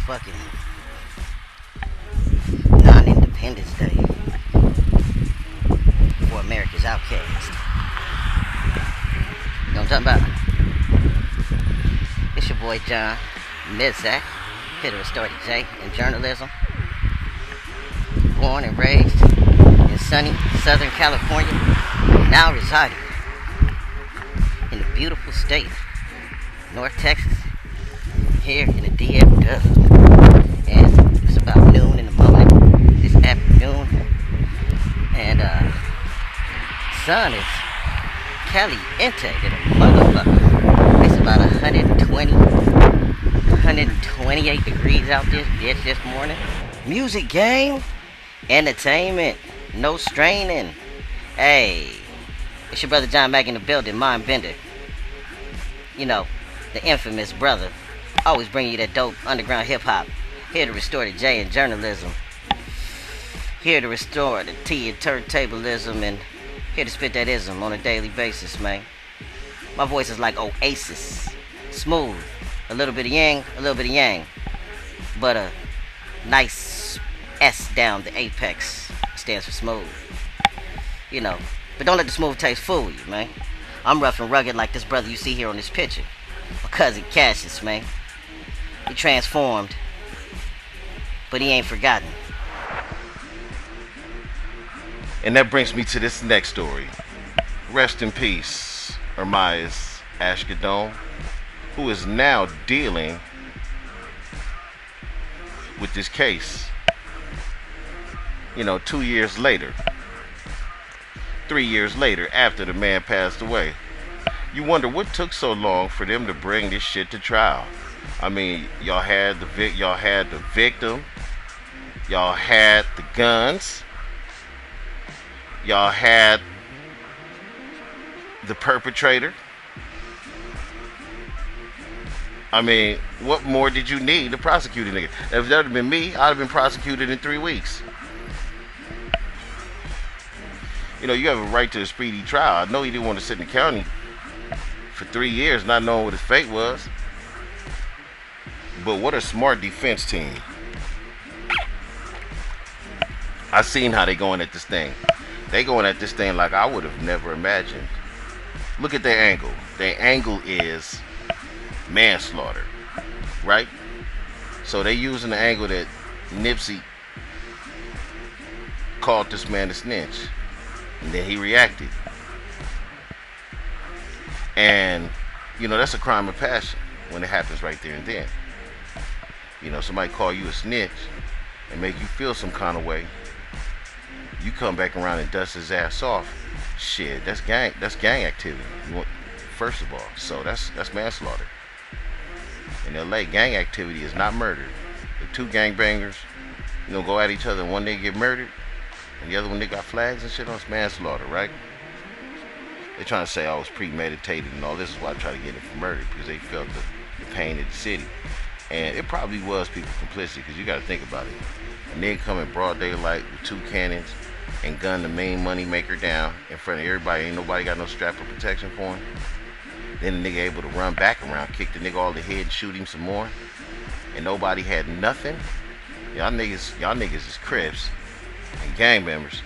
fucking non-independence day for America's outcast. You know what I'm talking about? It's your boy John Midzak, here to restore the J in journalism. Born and raised in sunny Southern California, now residing in the beautiful state of North Texas, here in the DFW. And it's about noon in the morning this afternoon, and sun is caliente to the motherfucker. It's about 128 degrees out this bitch this morning. Music game, entertainment, no straining. Hey, it's your brother John back in the building, Mind Bender. You know, the infamous brother. Always bringing you that dope underground hip hop. Here to restore the J in journalism. Here to restore the T in turntablism, and here to spit that ism on a daily basis, man. My voice is like Oasis. Smooth. A little bit of yang, a little bit of yang. But a nice S down the apex stands for smooth. You know. But don't let the smooth taste fool you, man. I'm rough and rugged like this brother you see here on this picture. My cousin Cassius, man. He transformed, but he ain't forgotten. And that brings me to this next story. Rest in peace, Ermias Ashkadon, who is now dealing with this case. 2 years later. 3 years later, after the man passed away. You wonder what took so long for them to bring this shit to trial. I mean, y'all had the victim, y'all had the guns, y'all had the perpetrator. I mean, what more did you need to prosecute a nigga? If that had been me, I'd have been prosecuted in 3 weeks. You have a right to a speedy trial. I know he didn't want to sit in the county for 3 years not knowing what his fate was. But what a smart defense team. I seen how they going at this thing. They going at this thing like I would have never imagined. Look at their angle. Their angle is manslaughter, right? So they using the angle that Nipsey called this man a snitch, and then he reacted. And that's a crime of passion when it happens right there and then. Somebody call you a snitch and make you feel some kind of way. You come back around and dust his ass off. Shit, that's gang activity. First of all, so that's manslaughter. In LA, gang activity is not murder. If two gangbangers, go at each other and one nigga get murdered and the other one they got flags and shit on, it's manslaughter, right? They're trying to say I was premeditated and all this is why I try to get it for murder, because they felt the pain of the city. And it probably was people complicity, because you got to think about it. A nigga come in broad daylight with 2 cannons and gun the main money maker down in front of everybody. Ain't nobody got no strap of protection for him. Then the nigga able to run back around, kick the nigga all the head and shoot him some more. And nobody had nothing. Y'all niggas is Crips and gang members.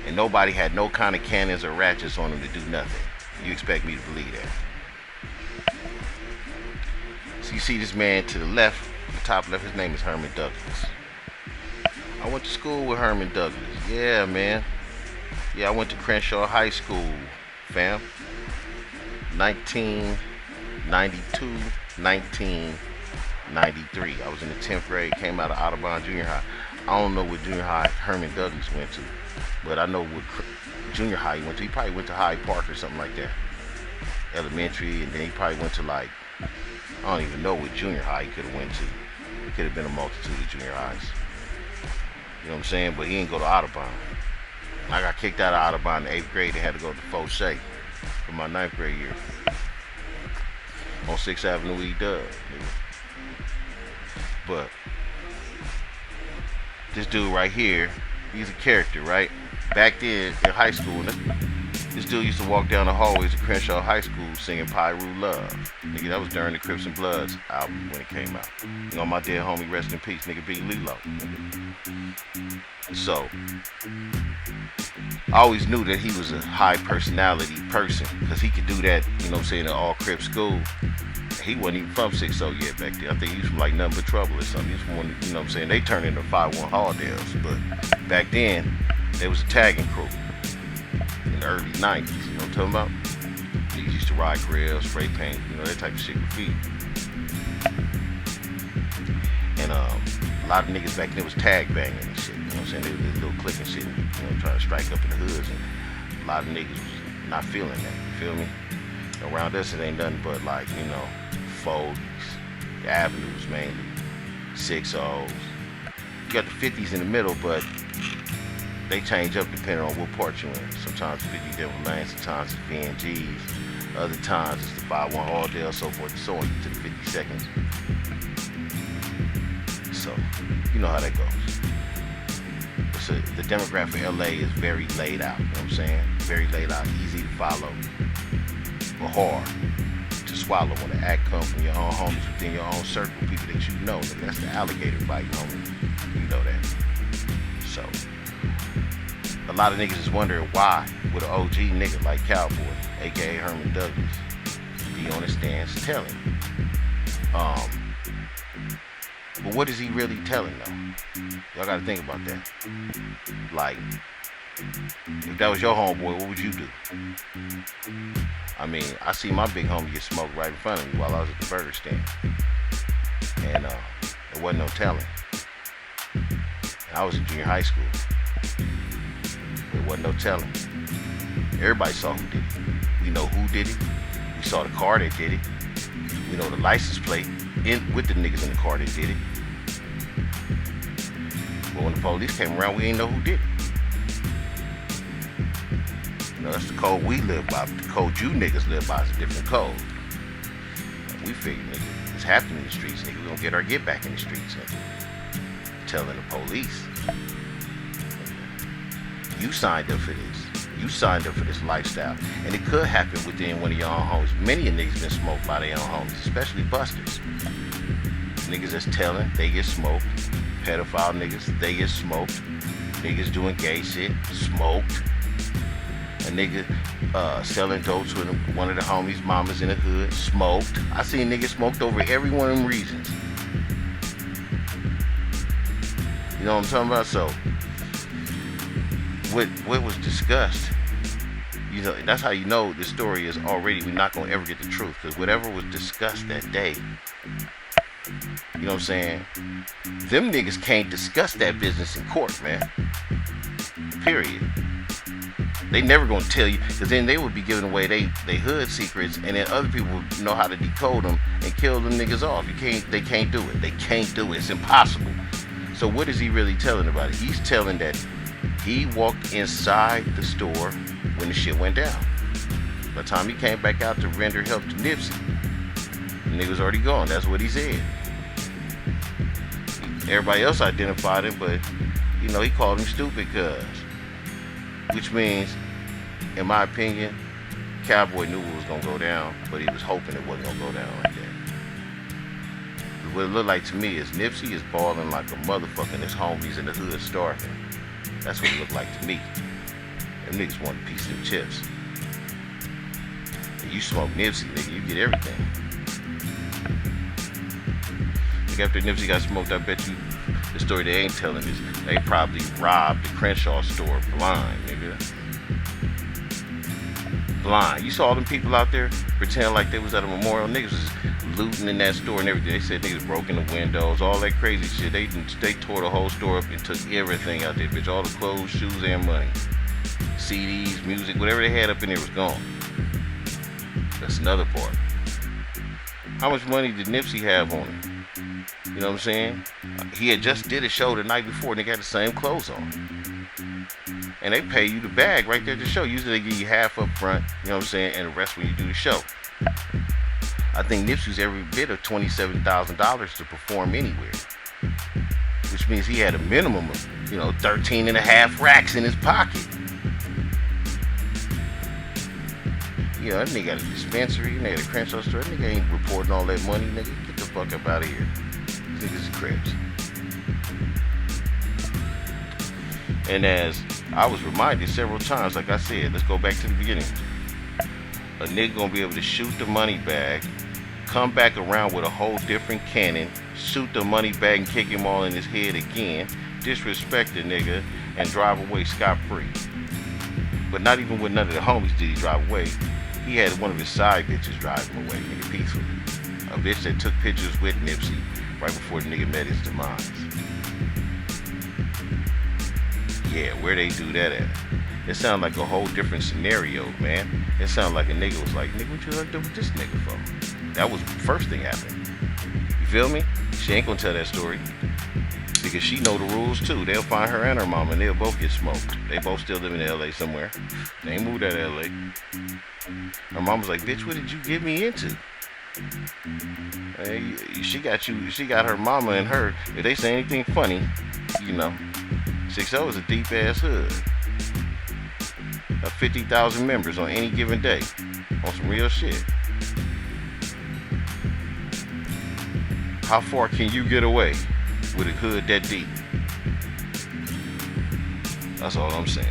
And nobody had no kind of cannons or ratchets on them to do nothing. You expect me to believe that? So you see this man to the left, the top left, his name is Herman Douglas. I went to school with Herman Douglas. Yeah, man. Yeah, I went to Crenshaw High School, fam. 1992, 1993. I was in the 10th grade, came out of Audubon Junior High. I don't know what junior high Herman Douglas went to, but I know what junior high he went to. He probably went to Hyde Park or something like that. Elementary, and then he probably went to I don't even know what junior high he could have went to. It could have been a multitude of junior highs. You know what I'm saying? But he didn't go to Audubon. I got kicked out of Audubon in 8th grade and had to go to Fauché for my 9th grade year. On 6th Avenue E-Dub. But this dude right here, he's a character, right? Back then in high school, This dude used to walk down the hallways of Crenshaw High School singing Pyru Love. Nigga, that was during the Crips and Bloods album when it came out. You know, my dead homie, rest in peace, nigga, Big Lilo. So, I always knew that he was a high personality person because he could do that, you know what I'm saying, in all Crip school. He wasn't even from 6-0 yet back then. I think he was from like Nothing But Trouble or something. He was from one, you know what I'm saying, they turned into 5-1 Halldales. But back then, there was a tagging crew in the early 90s, you know what I'm talking about? Niggas used to ride grills, spray paint, you know, that type of shit, graffiti. And a lot of niggas back then was tag banging and shit, you know what I'm saying? They was little clicking shit, you know, trying to strike up in the hoods. And a lot of niggas was not feeling that, you feel me? Around us, it ain't nothing but like, you know, 40s, the avenues mainly, 6-0s. You got the 50s in the middle, but they change up depending on what part you're in. Sometimes 50 Devil Lane, sometimes it's VNGs, other times it's the 5-1 Halldale, so forth and so on, to the 52nd. So, you know how that goes. So the demographic of LA is very laid out, you know what I'm saying? Very laid out, easy to follow, but hard to swallow when the act comes from your own homies within your own circle, people that you know. And that's the alligator bite, homie. You know that. So, a lot of niggas is wondering why would an OG nigga like COWBOY, aka Herman Douglas, be on his stance telling. But what is he really telling though? Y'all gotta think about that. Like, if that was your homeboy, what would you do? I mean, I see my big homie get smoked right in front of me while I was at the burger stand. And there wasn't no telling. And I was in junior high school. There wasn't no telling. Everybody saw who did it. We know who did it. We saw the car that did it. We know the license plate with the niggas in the car that did it. But when the police came around, we didn't know who did it. You know, that's the code we live by, but the code you niggas live by is a different code. And we figure, nigga, it's happening in the streets, nigga. We gonna get our get back in the streets, nigga. Telling the police, you signed up for this. You signed up for this lifestyle. And it could happen within one of your own homes. Many of niggas been smoked by their own homies, especially busters. Niggas that's telling, they get smoked. Pedophile niggas, they get smoked. Niggas doing gay shit, smoked. A nigga selling dope to one of the homies' mamas in the hood, smoked. I seen niggas smoked over every one of them reasons. You know what I'm talking about? So, what was discussed, you know, that's how you know the story is already, we're not going to ever get the truth. Because whatever was discussed that day, you know what I'm saying? Them niggas can't discuss that business in court, man. Period. They never gonna tell you, because then they would be giving away they hood secrets, and then other people would know how to decode them and kill them niggas off. They can't do it. They can't do it. It's impossible. So what is he really telling about it? He's telling that he walked inside the store when the shit went down. By the time he came back out to render help to Nipsey, the nigga was already gone. That's what he said. Everybody else identified him, but you know, he called him stupid cuz. Which means, in my opinion, COWBOY knew what was gonna go down, but he was hoping it wasn't gonna go down like that. What it looked like to me is Nipsey is balling like a motherfucker, and his homies in the hood starving. That's what it looked like to me. Them niggas want a piece of them chips. And you smoke Nipsey, nigga, you get everything. Like after Nipsey got smoked, I bet you the story they ain't telling is they probably robbed the Crenshaw store blind, nigga. Blind. You saw them people out there pretend like they was at a memorial. Niggas was looting in that store and everything. They said niggas broke in the windows, all that crazy shit. They tore the whole store up and took everything out there, bitch. All the clothes, shoes, and money. CDs, music, whatever they had up in there was gone. That's another part. How much money did Nipsey have on him? You know what I'm saying? He had just did a show the night before and they got the same clothes on. And they pay you the bag right there to show. Usually they give you half up front, you know what I'm saying, and the rest when you do the show. I think Nipsey's every bit of $27,000 to perform anywhere. Which means he had a minimum of, 13 and a half racks in his pocket. You know, that nigga got a dispensary, that nigga got a Crenshaw store. That nigga ain't reporting all that money, nigga. Get the fuck up out of here. These niggas is Crips. And as I was reminded several times, like I said, let's go back to the beginning. A nigga gonna be able to shoot the money bag, come back around with a whole different cannon, shoot the money bag and kick him all in his head again, disrespect the nigga, and drive away scot-free. But not even with none of the homies did he drive away. He had one of his side bitches drive him away, nigga, peacefully. A bitch that took pictures with Nipsey right before the nigga met his demise. Yeah, where they do that at? It sounded like a whole different scenario, man. It sounded like a nigga was like, nigga, what you gonna do with this nigga for? That was the first thing happened. You feel me? She ain't gonna tell that story. Because she know the rules too. They'll find her and her mama and they'll both get smoked. They both still live in LA somewhere. They ain't moved out of LA. Her mama's like, bitch, what did you get me into? Hey, she got her mama and her. If they say anything funny, you know, 6-0 is a deep ass hood. 50,000 members on any given day. On some real shit. How far can you get away with a hood that deep? That's all I'm saying.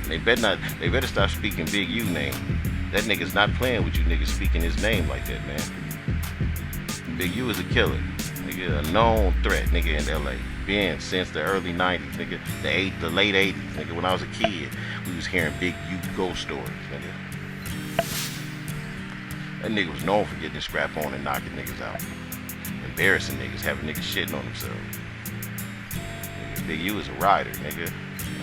They better stop speaking Big U name. That nigga's not playing with you niggas speaking his name like that, man. Big U is a killer. Nigga, a known threat, nigga, in LA. Been since the early 90s, nigga. The late 80s, nigga. When I was a kid, we was hearing Big U ghost stories, nigga. That nigga was known for getting his scrap on and knocking niggas out. Embarrassing niggas, having niggas shitting on themselves. Nigga, Big U is a rider, nigga.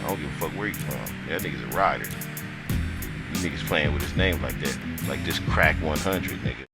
I don't give a fuck where he's from. That nigga's a rider. You niggas playing with his name like that. Like this CRAK 100, nigga.